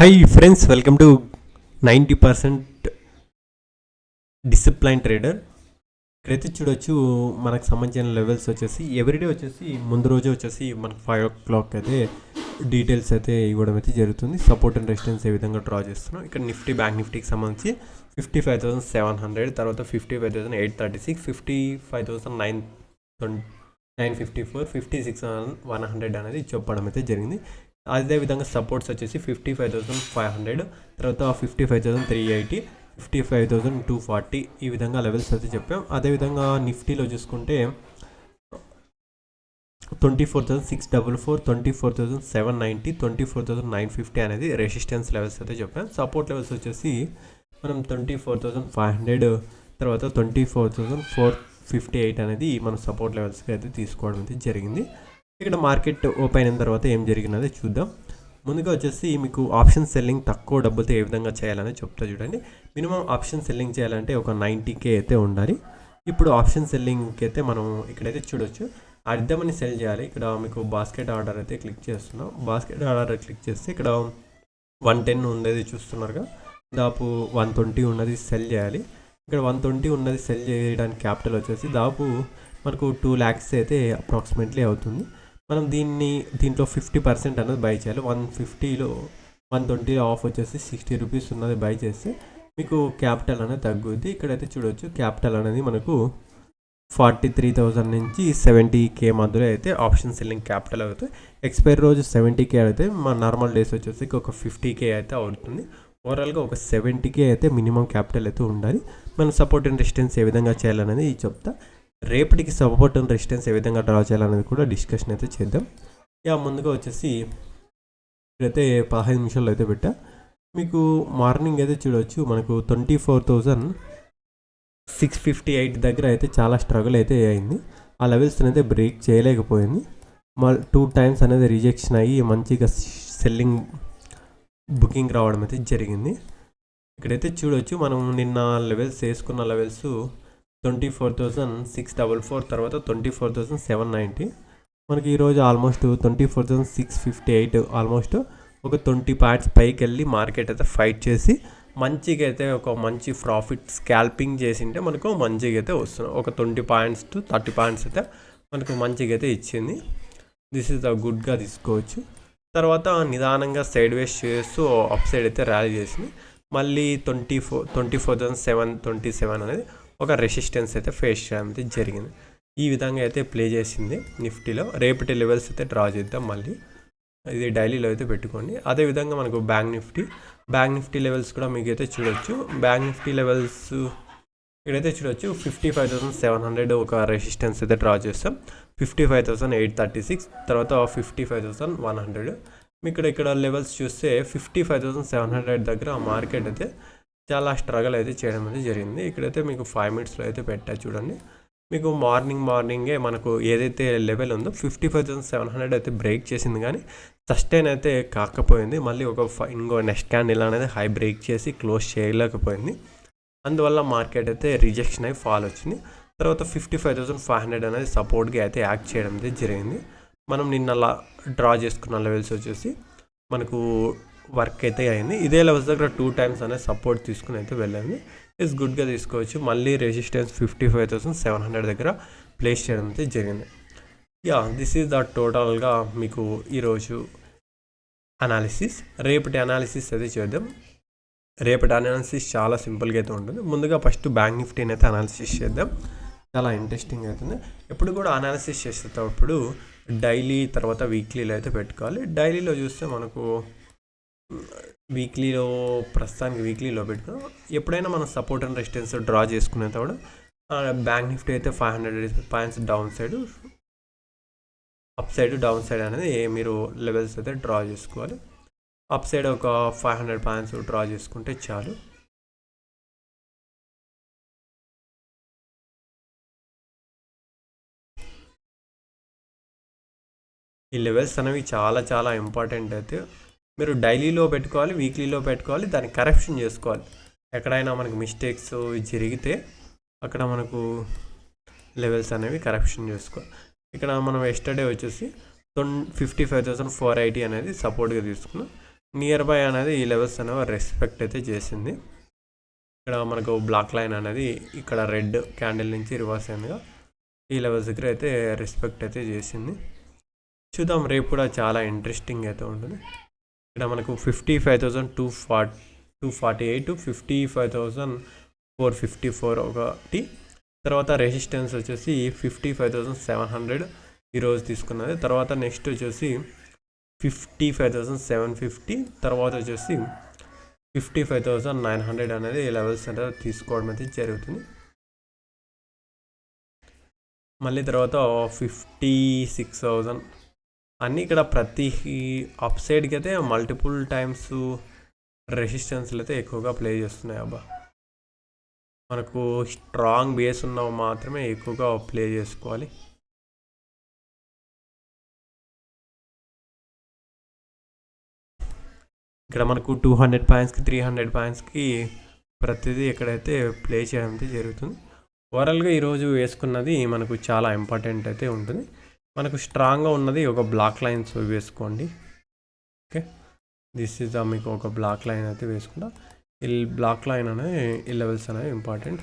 Hi friends, welcome to 90% discipline trader. ఇక్కడైతే చూడొచ్చు మనకు సంబంధించిన లెవెల్స్ వచ్చేసి ఎవ్రీడే వచ్చేసి ముందు రోజు వచ్చేసి మనకు 5 o'clock అయితే డీటెయిల్స్ అయితే ఇవ్వడం అయితే జరుగుతుంది. సపోర్ట్ అండ్ రెసిస్టెన్స్ ఏ విధంగా డ్రా చేస్తున్నాం. ఇక్కడ నిఫ్టీ బ్యాంక్ నిఫ్టీకి సంబంధించి 55,700, తర్వాత 55,836, 55,954, 56,100 అనేది చెప్పడం అయితే జరిగింది. అదేవిధంగా సపోర్ట్స్ వచ్చేసి 55,500, తర్వాత 55,380, 55,240 ఈ విధంగా లెవెల్స్ అయితే చెప్పాం. అదేవిధంగా నిఫ్టీలో చూసుకుంటే 24,644, 24,790, 24,950 అనేది రెసిస్టెన్స్ లెవెల్స్ అయితే చెప్పాం. సపోర్ట్ లెవెల్స్ వచ్చేసి మనం 24,500, తర్వాత 24,458 అనేది మనం సపోర్ట్ లెవెల్స్కి అయితే తీసుకోవడం అయితే జరిగింది. ఇక్కడ మార్కెట్ ఓపెన్ అయిన తర్వాత ఏం జరిగినది చూద్దాం. ముందుగా వచ్చేసి మీకు ఆప్షన్ సెల్లింగ్ తక్కువ డబ్బుతో ఏ విధంగా చేయాలని చెప్తా చూడండి. మినిమం ఆప్షన్ సెల్లింగ్ చేయాలంటే ఒక 90K అయితే ఉండాలి. ఇప్పుడు ఆప్షన్ సెల్లింగ్కి అయితే మనం ఇక్కడైతే చూడొచ్చు, అర్థమని సెల్ చేయాలి. ఇక్కడ మీకు బాస్కెట్ ఆర్డర్ అయితే క్లిక్ చేస్తున్నాం. బాస్కెట్ ఆర్డర్ క్లిక్ చేస్తే ఇక్కడ 110 ఉన్నది చూస్తున్నారుగా, దాపు 120 ఉన్నది సెల్ చేయాలి. ఇక్కడ 120 ఉన్నది సెల్ చేయడానికి క్యాపిటల్ వచ్చేసి దాపు మనకు 2 lakhs అయితే అప్రాక్సిమేట్లీ అవుతుంది. మనం దీంట్లో 50% అనేది బై చేయాలి. 150లో 120 ఆఫ్ వచ్చేసి 60 రూపీస్ ఉన్నది బై చేస్తే మీకు క్యాపిటల్ అనేది తగ్గుద్ది. ఇక్కడైతే చూడవచ్చు క్యాపిటల్ అనేది మనకు 43,000 నుంచి 70K మధ్యలో అయితే ఆప్షన్ సెల్లింగ్ క్యాపిటల్ అవుతుంది. ఎక్స్పైరీ రోజు 70K అయితే మన నార్మల్ డేస్ వచ్చేసి ఒక 50K అయితే అవుతుంది. ఓవరాల్గా ఒక 70K అయితే మినిమం క్యాపిటల్ అయితే ఉండాలి. మనం సపోర్ట్ అండ్ రెసిస్టెన్స్ ఏ విధంగా చేయాలనేది చెప్తా. రేపటికి సపోర్ట్ అండ్ రెసిస్టెన్స్ ఏ విధంగా డ్రా చేయాలనేది కూడా డిస్కషన్ అయితే చేద్దాం. ముందుగా వచ్చేసి ఇప్పుడైతే 15 నిమిషాల్లో అయితే పెట్టా. మీకు మార్నింగ్ అయితే చూడవచ్చు మనకు 24,658 దగ్గర అయితే చాలా స్ట్రగుల్ అయితే అయింది. ఆ లెవెల్స్ అయితే బ్రేక్ చేయలేకపోయింది. 2 times అనేది రిజెక్షన్ అయ్యి మంచిగా సెల్లింగ్ బుకింగ్ రావడం అయితే జరిగింది. ఇక్కడైతే చూడవచ్చు మనం నిన్న లెవెల్స్ వేసుకున్న లెవెల్స్ 24,644, తర్వాత 24,790. మనకి ఈరోజు ఆల్మోస్ట్ 24,658, ఆల్మోస్ట్ ఒక 20 పాయింట్స్ పైకి వెళ్ళి మార్కెట్ అయితే ఫైట్ చేసి మంచిగా అయితే ఒక మంచి ప్రాఫిట్ స్కాల్పింగ్ చేసింటే మనకు మంచిగా అయితే వస్తుంది. ఒక 20 పాయింట్స్ to 30 పాయింట్స్ అయితే మనకు మంచిగా అయితే ఇచ్చింది. దిస్ ఈజ్ ద గుడ్గా తీసుకోవచ్చు. తర్వాత నిదానంగా సైడ్ వేస్ చేస్తూ అప్ సైడ్ అయితే ర్యాలీ చేసింది. మళ్ళీ 24,727 అనేది ఒక రెసిస్టెన్స్ అయితే ఫేస్ చేయడం అయితే జరిగింది. ఈ విధంగా అయితే ప్లే చేసింది నిఫ్టీలో. రేపటి లెవెల్స్ అయితే డ్రా చేద్దాం. మళ్ళీ ఇది డైలీలో అయితే పెట్టుకోండి. అదేవిధంగా మనకు బ్యాంక్ నిఫ్టీ లెవెల్స్ కూడా మీకు అయితే చూడొచ్చు. బ్యాంక్ నిఫ్టీ లెవెల్స్ ఇక్కడైతే చూడొచ్చు 55,700 ఒక రెసిస్టెన్స్ అయితే డ్రా చేస్తాం. 55,836, తర్వాత 55,100. ఇక్కడ లెవెల్స్ చూస్తే 55,700 దగ్గర మార్కెట్ అయితే చాలా స్ట్రగల్ అయితే చేయడం అయితే జరిగింది. ఇక్కడైతే మీకు 5 minutesలో అయితే పెట్టా చూడండి. మీకు మార్నింగే మనకు ఏదైతే లెవెల్ ఉందో 55,700 అయితే బ్రేక్ చేసింది, కానీ సస్టైన్ అయితే కాకపోయింది. మళ్ళీ ఇంకో నెక్స్ట్ క్యాండిల్ అనేది హై బ్రేక్ చేసి క్లోజ్ చేయలేకపోయింది. అందువల్ల మార్కెట్ అయితే రిజెక్షన్ అయి ఫాల్ వచ్చింది. తర్వాత 55,500 అనేది సపోర్ట్గా అయితే యాక్ట్ చేయడం అయితే జరిగింది. మనం నిన్న డ్రా చేసుకున్న లెవెల్స్ వచ్చేసి మనకు వర్క్ అయితే అయింది. ఇదే లెవెల్స్ దగ్గర 2 times అనేది సపోర్ట్ తీసుకుని అయితే వెళ్ళింది. ఇట్స్ గుడ్గా తీసుకోవచ్చు. మళ్ళీ రెసిస్టెన్స్ 55,700 దగ్గర ప్లేస్ చేయడం అయితే జరిగింది. దిస్ ఈజ్ ద టోటల్గా మీకు ఈరోజు అనాలిసిస్. రేపటి అనాలిసిస్ అయితే చేద్దాం. రేపటి అనాలిసిస్ చాలా సింపుల్గా అయితే ఉంటుంది. ముందుగా ఫస్ట్ బ్యాంక్ నిఫ్టీని అయితే అనాలిసిస్ చేద్దాం. చాలా ఇంట్రెస్టింగ్ అవుతుంది. ఎప్పుడు కూడా అనాలిసిస్ చేసేటప్పుడు డైలీ తర్వాత వీక్లీలో అయితే పెట్టుకోవాలి. డైలీలో చూస్తే మనకు ప్రస్తుతానికి వీక్లీలో పెట్టుకున్నాం. ఎప్పుడైనా మనం సపోర్ట్ అండ్ రెసిస్టెన్స్ డ్రా చేసుకునేటప్పుడు బ్యాంక్ నిఫ్టీ అయితే 500 points down side, up side, down side అనేది మీరు లెవెల్స్ అయితే డ్రా చేసుకోవాలి. అప్ సైడ్ ఒక 500 పాయింట్స్ డ్రా చేసుకుంటే చాలు. ఈ లెవెల్స్ అనేవి చాలా చాలా ఇంపార్టెంట్. అయితే మీరు డైలీలో పెట్టుకోవాలి, వీక్లీలో పెట్టుకోవాలి, దాన్ని కరెక్షన్ చేసుకోవాలి. ఎక్కడైనా మనకు మిస్టేక్స్ జరిగితే అక్కడ మనకు లెవెల్స్ అనేవి కరెక్షన్ చేసుకోవాలి. ఇక్కడ మనం ఎస్టర్డే వచ్చేసి 55,480 అనేది సపోర్ట్గా తీసుకున్నాం. నియర్ బై అనేది ఈ లెవెల్స్ అనేవి రెస్పెక్ట్ అయితే చేసింది. ఇక్కడ మనకు బ్లాక్ లైన్ అనేది ఇక్కడ రెడ్ క్యాండిల్ నుంచి రివర్స్ అయిందిగా ఈ లెవెల్స్ దగ్గర అయితే రెస్పెక్ట్ అయితే చేసింది. చూద్దాం రేపు కూడా చాలా ఇంట్రెస్టింగ్ అయితే ఉంటుంది. ఇక్కడ మనకు 55,248 55,454 ఒకటి, తర్వాత రెసిస్టెన్స్ వచ్చేసి 55,700 ఈరోజు తీసుకున్నది. తర్వాత నెక్స్ట్ వచ్చేసి 55,750, తర్వాత వచ్చేసి 55,900 అనేది లెవెల్స్ అనేది తీసుకోవడం అయితే జరుగుతుంది. మళ్ళీ తర్వాత 56,000 అన్నీ ఇక్కడ ప్రతి అప్ సైడ్కి అయితే మల్టిపుల్ టైమ్స్ రెసిస్టెన్స్లు అయితే ఎక్కువగా ప్లే చేస్తున్నాయి. అబ్బా మనకు స్ట్రాంగ్ బేస్ ఉన్నవి మాత్రమే ఎక్కువగా ప్లే చేసుకోవాలి. ఇక్కడ మనకు 200 పాయింట్స్కి 300 పాయింట్స్కి ప్రతిదీ ఎక్కడైతే ప్లే చేయడం అయితే జరుగుతుంది. ఓవరాల్గా ఈరోజు వేసుకున్నది మనకు చాలా ఇంపార్టెంట్ అయితే ఉంటుంది. మనకు స్ట్రాంగ్గా ఉన్నది ఒక బ్లాక్ లైన్స్ వేసుకోండి. ఓకే, దిస్ ఈజ్ మీకు ఒక బ్లాక్ లైన్ అయితే వేసుకుంటా. ఈ బ్లాక్ లైన్ అనేది ఈ లెవెల్స్ అనేవి ఇంపార్టెంట్.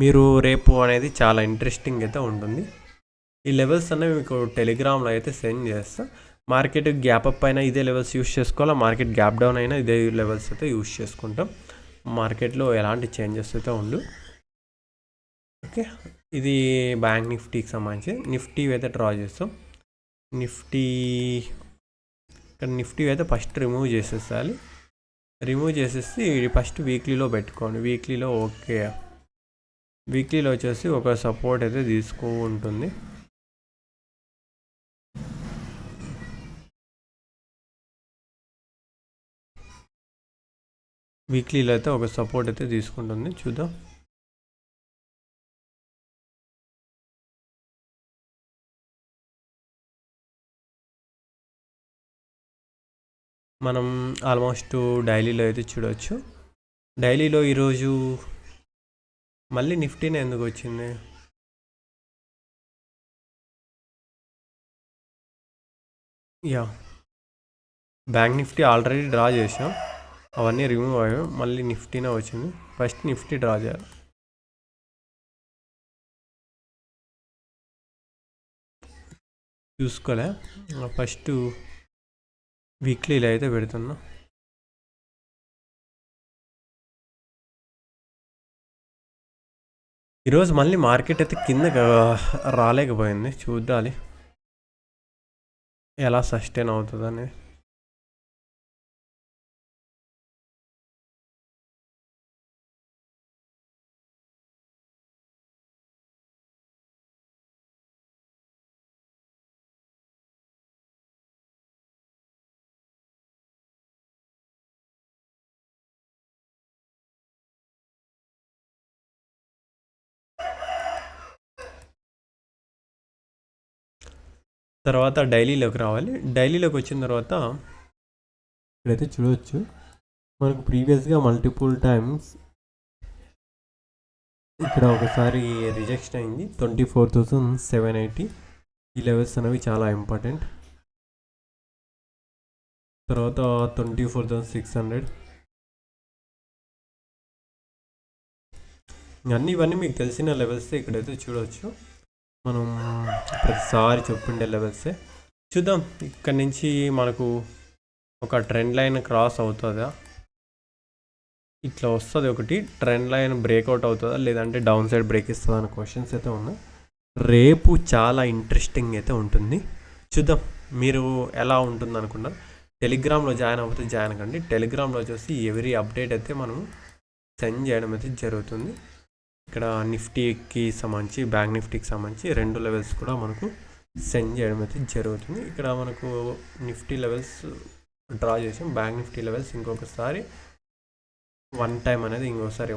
మీరు రేపు అనేది చాలా ఇంట్రెస్టింగ్ అయితే ఉంటుంది. ఈ లెవెల్స్ అనేవి మీకు టెలిగ్రామ్లో అయితే సెండ్ చేస్తా. మార్కెట్ గ్యాప్ అప్ అయినా ఇదే లెవెల్స్ యూస్ చేసుకోవాలా, మార్కెట్ గ్యాప్ డౌన్ అయినా ఇదే లెవెల్స్ అయితే యూస్ చేసుకుంటాం. మార్కెట్లో ఎలాంటి చేంజెస్ అయితే ఉండు. ఓకే, ఇది బ్యాంక్ నిఫ్టీకి సంబంధించి నిఫ్టీ అయితే డ్రా చేస్తాం. ఇక్కడ నిఫ్టీ అయితే ఫస్ట్ రిమూవ్ చేసేసాలి. రిమూవ్ చేసేసి ఫస్ట్ వీక్లీలో పెట్టుకోండి. వీక్లీలో ఓకే, వీక్లీలో వచ్చేసి ఒక సపోర్ట్ అయితే తీసుకుంటుంది. వీక్లీలో అయితే ఒక సపోర్ట్ అయితే తీసుకుంటుంది. చూద్దాం. మనం ఆల్మోస్ట్ డైలీలో అయితే చూడవచ్చు. డైలీలో ఈరోజు మళ్ళీ నిఫ్టీనే ఎందుకు వచ్చింది? బ్యాంక్ నిఫ్టీ ఆల్రెడీ డ్రా చేసాం, అవన్నీ రిమూవ్ అయ్యాయి. మళ్ళీ నిఫ్టీనే వచ్చింది. ఫస్ట్ నిఫ్టీ డ్రా చేయాలి. చూసుకోలే, ఫస్ట్ వీక్లీలో అయితే పెడుతున్నా. ఈరోజు మళ్ళీ మార్కెట్ అయితే కిందకి రాలేకపోయింది. చూడాలి ఎలా సస్టైన్ అవుతుందని. తర్వాత డైలీలోకి రావాలి. డైలీలోకి వచ్చిన తర్వాత ఇక్కడైతే చూడవచ్చు, మనకు ప్రీవియస్గా మల్టిపుల్ టైమ్స్ ఇక్కడ ఒకసారి రిజెక్షన్ అయింది. 24,780 ఈ లెవెల్స్ అనేవి చాలా ఇంపార్టెంట్. తర్వాత 24,600 ఇవన్నీ మీకు తెలిసిన లెవెల్స్ ఇక్కడైతే చూడవచ్చు. మనం ప్రతిసారి చెప్పుండే లెవెల్సే. చూద్దాం ఇక్కడ నుంచి మనకు ఒక ట్రెండ్ లైన్ క్రాస్ అవుతుందా, ఇట్లా వస్తుంది ఒకటి ట్రెండ్ లైన్ బ్రేక్అవుట్ అవుతుందా, లేదంటే డౌన్ సైడ్ బ్రేక్ ఇస్తుందా అనే క్వశ్చన్స్ అయితే ఉన్నాయి. రేపు చాలా ఇంట్రెస్టింగ్ అయితే ఉంటుంది. చూద్దాం మీరు ఎలా ఉంటుంది అనుకున్నారు. టెలిగ్రామ్లో జాయిన్ అవుతే జాయిన్ కండి. టెలిగ్రామ్లో వచ్చేసి ఎవ్రీ అప్డేట్ అయితే మనం సెండ్ చేయడం అయితే జరుగుతుంది. ఇక్కడ నిఫ్టీకి సంబంధించి బ్యాంక్ నిఫ్టీకి సంబంధించి 2 లెవెల్స్ కూడా మనకు సెండ్ చేయడం అయితే జరుగుతుంది. ఇక్కడ మనకు నిఫ్టీ లెవెల్స్ డ్రా చేసాం. బ్యాంక్ నిఫ్టీ లెవెల్స్ ఇంకొకసారి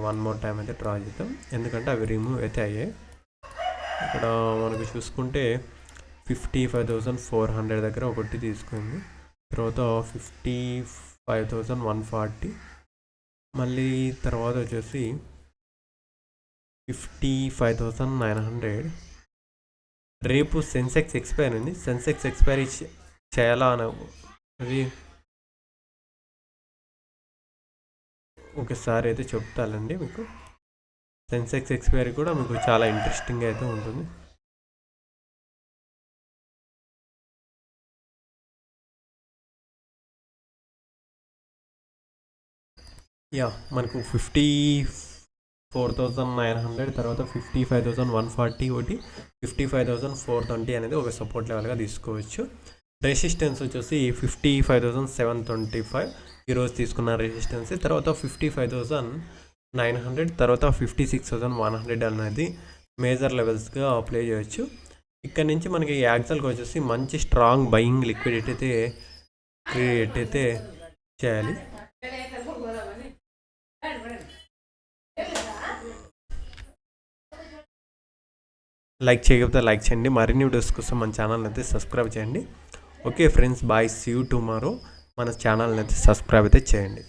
వన్ మోర్ టైం అయితే డ్రా చేద్దాం, ఎందుకంటే అవి రిమూవ్ అయితే అయ్యాయి. ఇక్కడ మనకు చూసుకుంటే 55,400 దగ్గర ఒకటి తీసుకుంది. తర్వాత 55,140, మళ్ళీ తర్వాత వచ్చేసి 55,900. రేపు సెన్సెక్స్ ఎక్స్పైర్ ఉంది. సెన్సెక్స్ ఎక్స్పైరీ చేయాలా అని అది ఒకసారి అయితే చెప్తానండి మీకు. సెన్సెక్స్ ఎక్స్పైరీ కూడా మీకు చాలా ఇంట్రెస్టింగ్ అయితే ఉంటుంది. మనకు 54,900 తర్వాత 55,140 ఒకటి 55,420 అనేది ఒక సపోర్ట్ లెవెల్గా తీసుకోవచ్చు. రెసిస్టెన్స్ వచ్చేసి 55,725 ఈరోజు తీసుకున్న రెసిస్టెన్స్. తర్వాత 55,900 తర్వాత 56,100 అనేది మేజర్ లెవెల్స్గా అప్లై చేయొచ్చు. ఇక్కడ నుంచి మనకి యాక్సల్కి వచ్చేసి మంచి స్ట్రాంగ్ బయింగ్ లిక్విడిటీ అయితే క్రియేట్ అయితే చేయాలి. లైక్ చేయకపోతే లైక్ చేయండి. మరిన్ని వీడియోస్ కోసం మన ఛానల్ని అయితే సబ్స్క్రైబ్ చేయండి. Okay friends, bye, see you tomorrow. మన ఛానల్ని అయితే సబ్స్క్రైబ్ అయితే చేయండి.